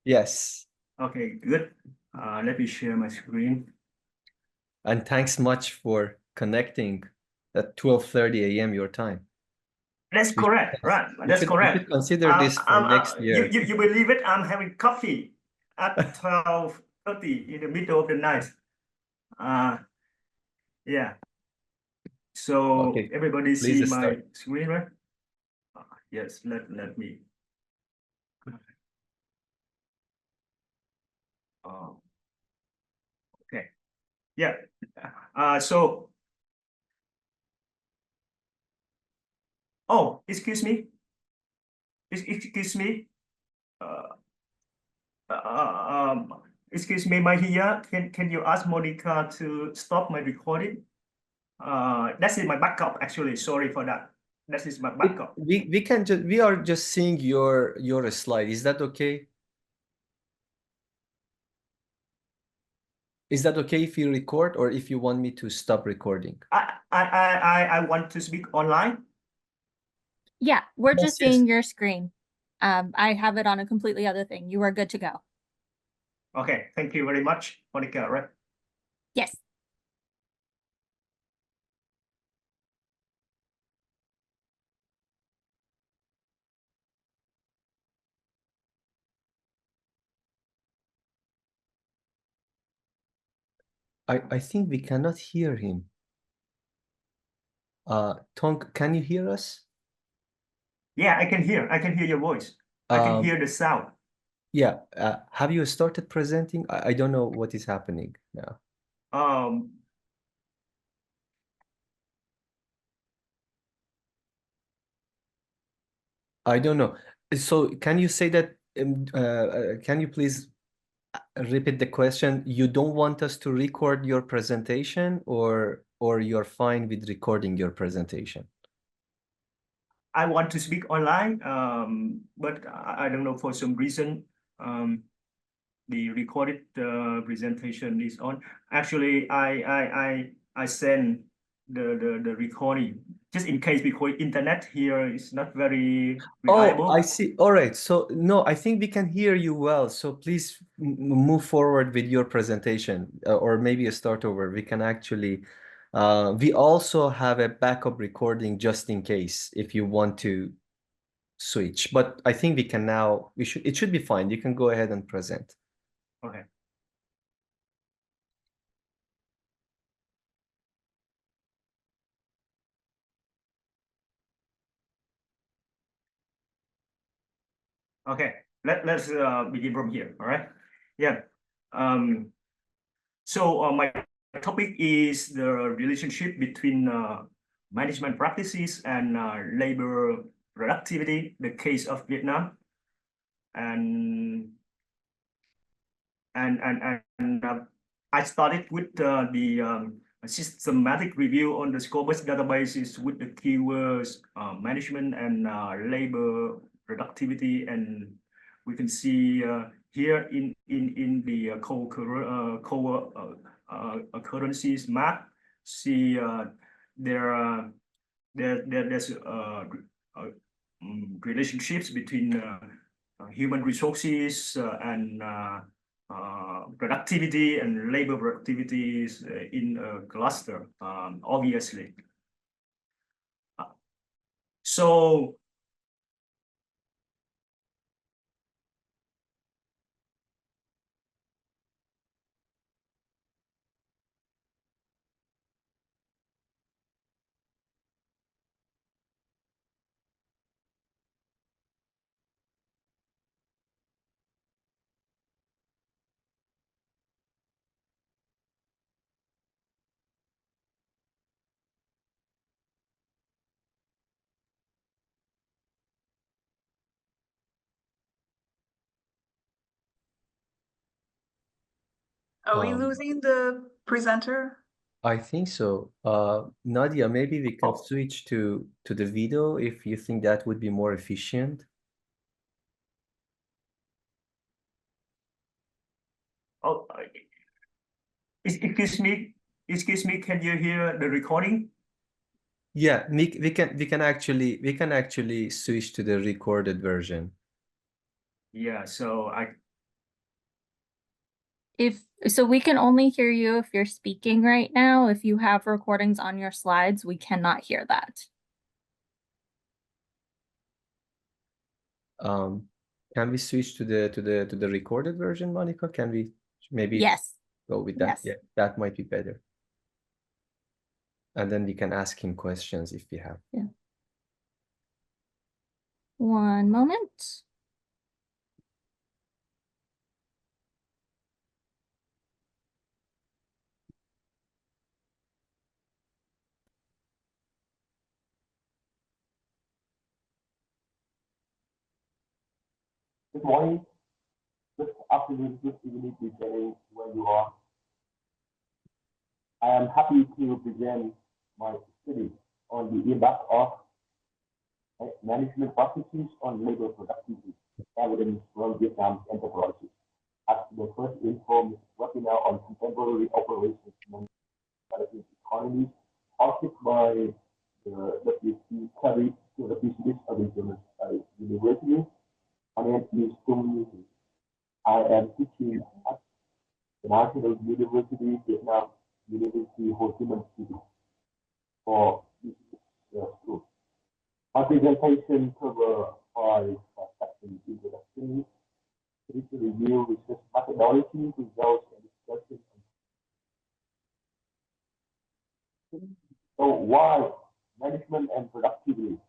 Yes. Okay, good. Let me share my screen. And thanks much for connecting at 12:30 a.m. your time. That's correct, right? That's You correct. should consider this for next year. You believe it? I'm having coffee at 12:30 in the middle of the night. Yeah. So Okay, everybody see please my start. screen, right? Yes, let me. Okay. Yeah. So, oh, excuse me. Excuse me. Uh, excuse me, my here. Can you ask Monica to stop my recording? That is my backup actually. Sorry for that. That is my backup. We are just seeing your slide. Is that okay? Is that okay if you record or if you want me to stop recording? I want to speak online. Yeah, we're Yes, just seeing your screen. I have it on a completely other thing. You are good to go. Okay, thank you very much, Monica, right? Yes. I think we cannot hear him. Tung, can you hear us? Yeah, I can hear. I can hear your voice. I can hear the sound. Yeah. Have you started presenting? I don't know what is happening now. I don't know. So can you say that? Can you please repeat the question? You don't want us to record your presentation, or you're fine with recording your presentation? I want to speak online, but I don't know, for some reason, the recorded presentation is on. Actually, I send the recording just in case, because internet here is not very reliable. Oh, I see. All right. So no, I think we can hear you well. So please move forward with your presentation, or maybe a start over. We can actually, we also have a backup recording just in case if you want to switch. But I think we can now, it should be fine. You can go ahead and present. Okay. Okay, let's begin from here. All right. Yeah. So my topic is the relationship between management practices and labor productivity, the case of Vietnam, and I started with the systematic review on the Scopus databases with the keywords management and labor productivity, and we can see here in the co-occurrences map, see there's relationships between human resources and productivity and labor productivities in a cluster, obviously. So Are we losing the presenter? I think so. Nadia, maybe we can switch to the video if you think that would be more efficient. Oh, excuse me, can you hear the recording? Yeah, we can actually switch to the recorded version. Yeah, so So we can only hear you if you're speaking right now. If you have recordings on your slides, we cannot hear that. Can we switch to the recorded version, Monica? Can we maybe Yes. go with that? Yes. Yeah, that might be better. And then we can ask him questions if we have. Yeah. One moment. Good morning, good afternoon, good evening, depending where you are. I am happy to present my study on the impact of management practices on labor productivity, evidence from Vietnam's enterprises. As the first informed webinar on contemporary operations and developing economies, hosted by the WC carried to the business of International University. My name is Tung. I am teaching at the National University, Vietnam University Ho Chi Minh City for this school. My presentation covers five sections: introduction, critical review, research methodology, results, and discussion. So why management and productivity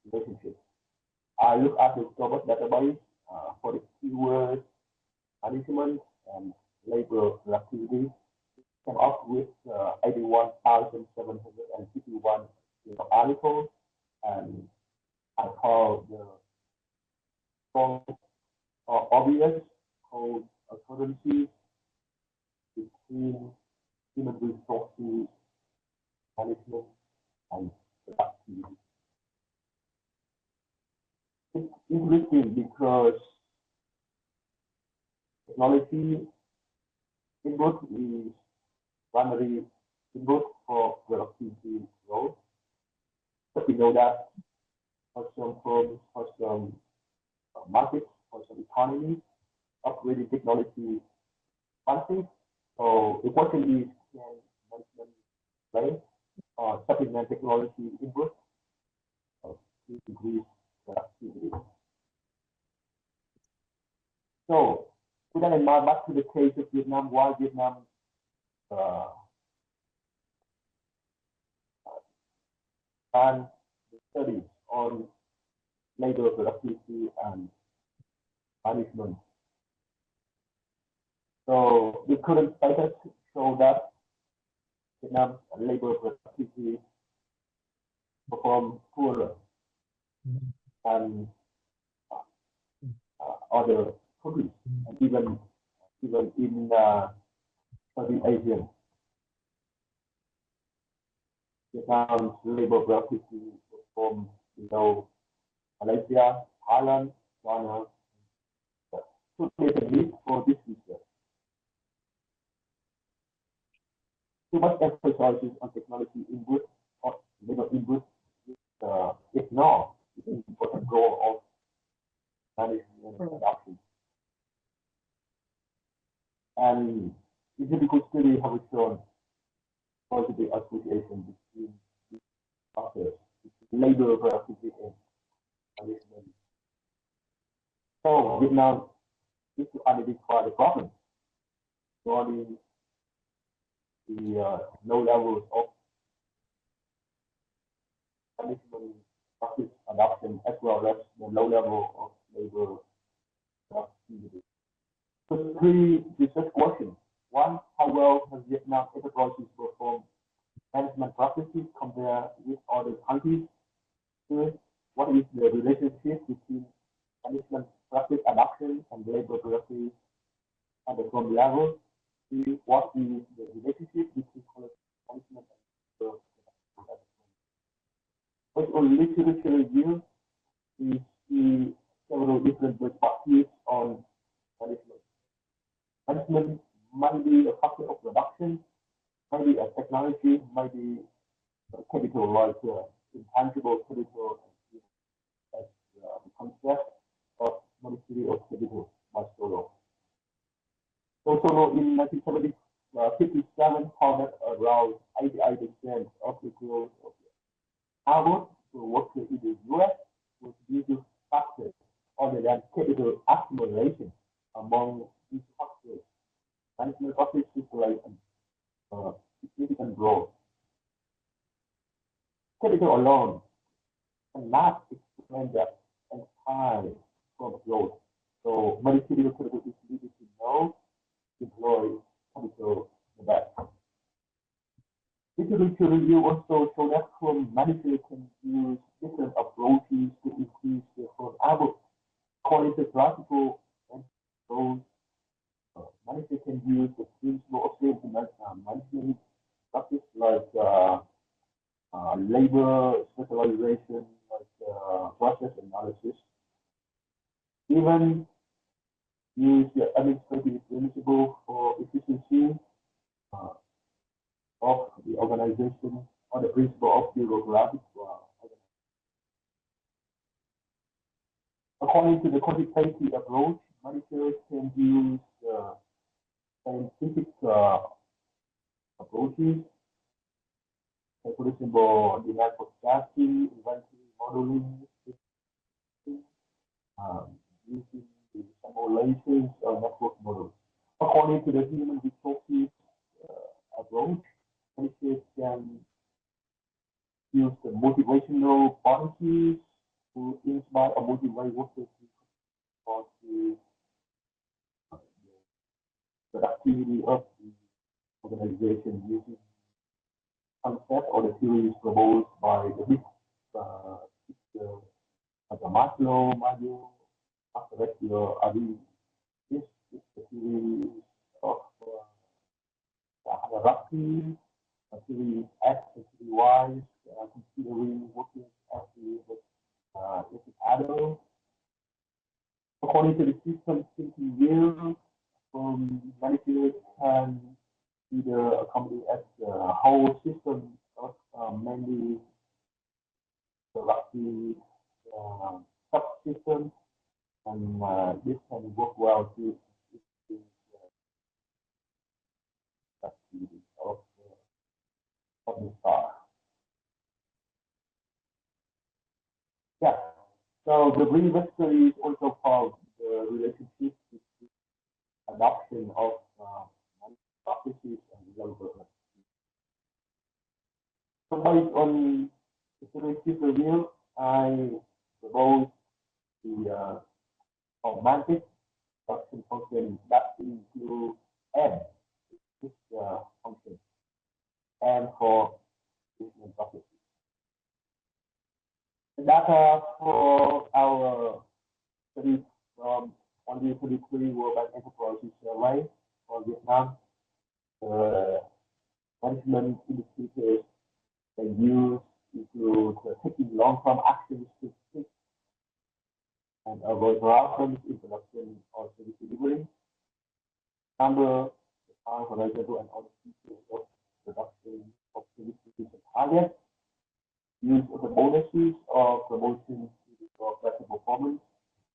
relationship? I look at the global database for the keywords management and labor productivity. Came up with 81,751 articles, and I call the strong obvious called occurrences between human resources management and productivity. It's interesting because technology input is primary input for productivity growth. But we know that for some firms, for some markets, for some economies, upgrading technology function. So the question is, can management play or supplement technology input to increase productivity? So with that in mind, back to the case of Vietnam, why Vietnam and the studies on labor productivity and management. So the current status show that Vietnam's labor productivity perform poorer than other countries, and even in Southeast Asia. Vietnam's labor productivity perform below Malaysia, Thailand, China. So there's a need for this research. Too much emphasis on technology input or labor input ignore the important role of management and adoption. And empirical study have shown positive association between these factors, labor productivity and management. So Vietnam needs to identify the problem, regarding the low levels of management practice adoption as well as the low level of labor productivity. So three research questions. One, how well has Vietnam enterprises performed management practices compared with other countries? Two, what is the relationship between management practice adoption and labor productivity at the firm level? Three, what is the relationship between management and labor productivity? Based on literature review, we see several different perspectives on management. Management might be a factor of production, might be a technology, might be a capital like intangible capital as the concept of monetary or capital by solo. So also know in 1957 that around 88% of the growth of output to workers in the US was due to factors other than capital accumulation among these factors. Management offices like significant growth. Capital alone cannot explain that entire from growth. So managerial capital is needed to know deploy capital the best. Literature review also show that firm managers can use different approaches to increase their firm output. According to classical and managers can use the principle of sales management practice like labor specialization, like process analysis. Even use the administrative principle for efficiency of the organization or the principle of bureaucratic. According to the quantitative approach, managers can use scientific approaches, like for example, demand forecasting, inventory modeling, using the simulations or network models. According to the human resources approach, managers can use the motivational policies to inspire or motivate workers to the activity of the organization using concept or the theories proposed by the big like a Maslow, this is the theory of hierarchy, theory X and theory Y, considering working as the adult. According to the system thinking view, managers can either accommodate as the whole system of mainly hierarchy subsystems, and this can work well to activities of the star. Yeah. So the brief history is also called the relationship between adoption of practices and development. So based on the review, I propose the augmented function function that include M, this function, and for treatment practices. The data for our study from 2023 World Bank Enterprise Survey for Vietnam, management indicators they use include taking long-term actions to fix and avoid problems in production or service delivery. Number, the time horizontal and other features of production of service delivery target. Use of the bonuses or promotion for better performance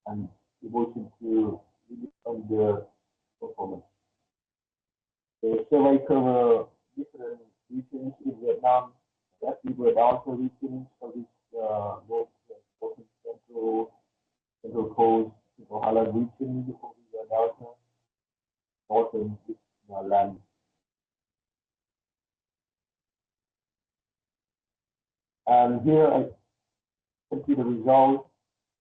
and devotion to under performance. The survey covers different regions in Vietnam, that we were Delta region, so this both Central Coast, Central Highland region, before we were Delta, Northern land. And here I can see the results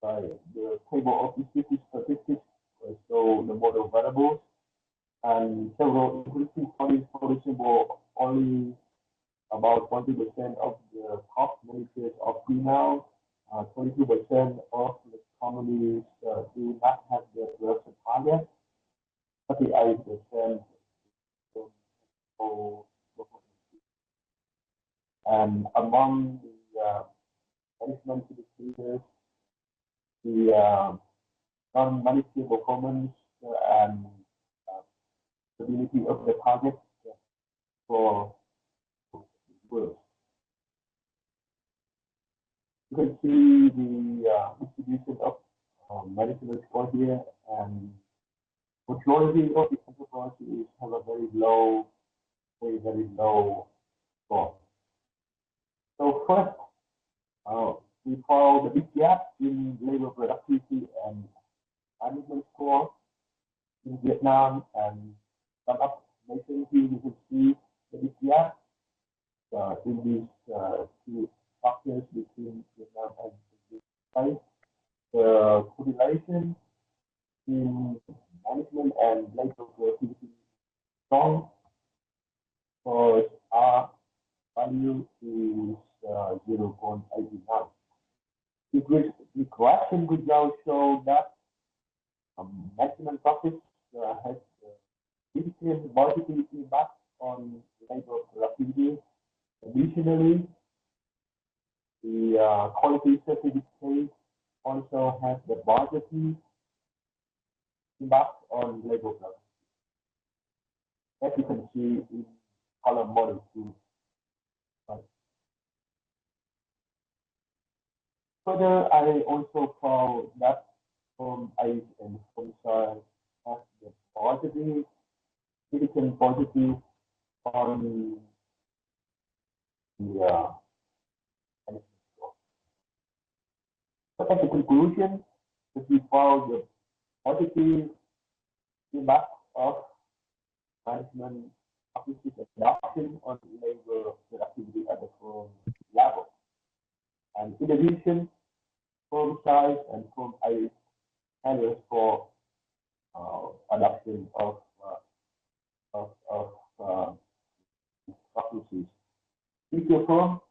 by the table of efficiency statistics, so the model variables, and several interesting studies, for example, only about 20% of the top managers are female, 22% of the companies do not have their production target, 38% and among the management indicators, the non-managerial performance and stability of the target for work. You can see the distribution of management score here, and majority of the enterprises have a very low score. So first, we found the big gap in labor productivity and management score in Vietnam and some other nations. Here you can see the big gap in these two factors between Vietnam and the United States. The correlation in management and labor productivity strong, because R value is 0.89. The correction results show that maximum profits has significant positive impact on labor productivity. Additionally, the quality certificate also has the positive impact on labor productivity, as you can see in column model 2. Further, I also found that firm A and firm C have the positive, significant positive on the management score. So as a conclusion, that we found the positive impact of management practices adoption on labor productivity at the firm level. And in addition, firm size and firm A handles for adoption of practices. Bigger firm,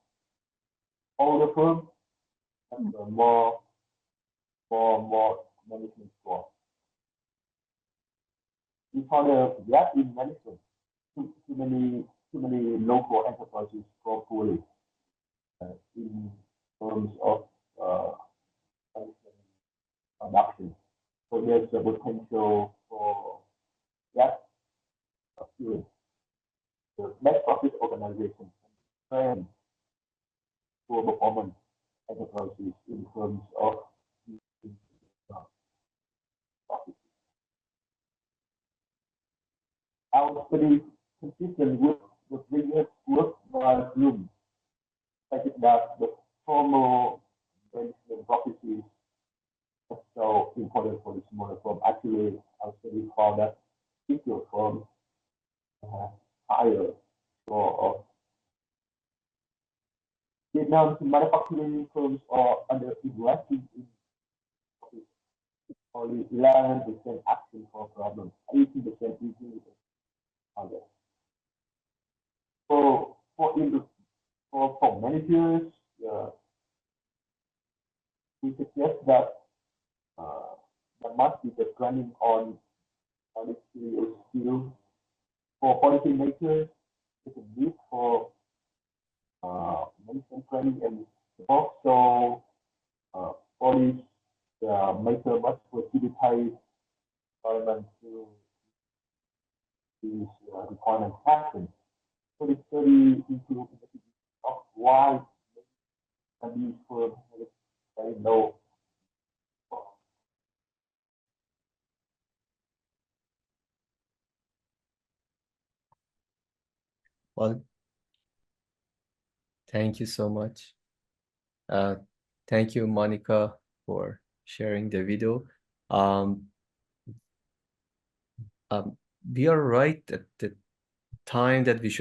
older firm, and more management score. We found a gap in management. Too many local enterprises score poorly in terms of management adoption. So there's a potential for gap filling. The best practice organization and poor performance enterprises in terms of our study consistent with previous work by Bloom. I think that the formal management practices are so important for the smaller firm. Actually, our study found that bigger firms have higher score of Vietnam's manufacturing firms are under aggressive in only 11% action for problems, 80% usually others. So for managers, we suggest that there must be the training on skills for policymakers. There's a need for management training and support. So policy maker must facilitate government to these requirements happen. So the study includes of why these firms very low. Well, thank you so much. Thank you, Monica, for sharing the video. We are right at the time that we should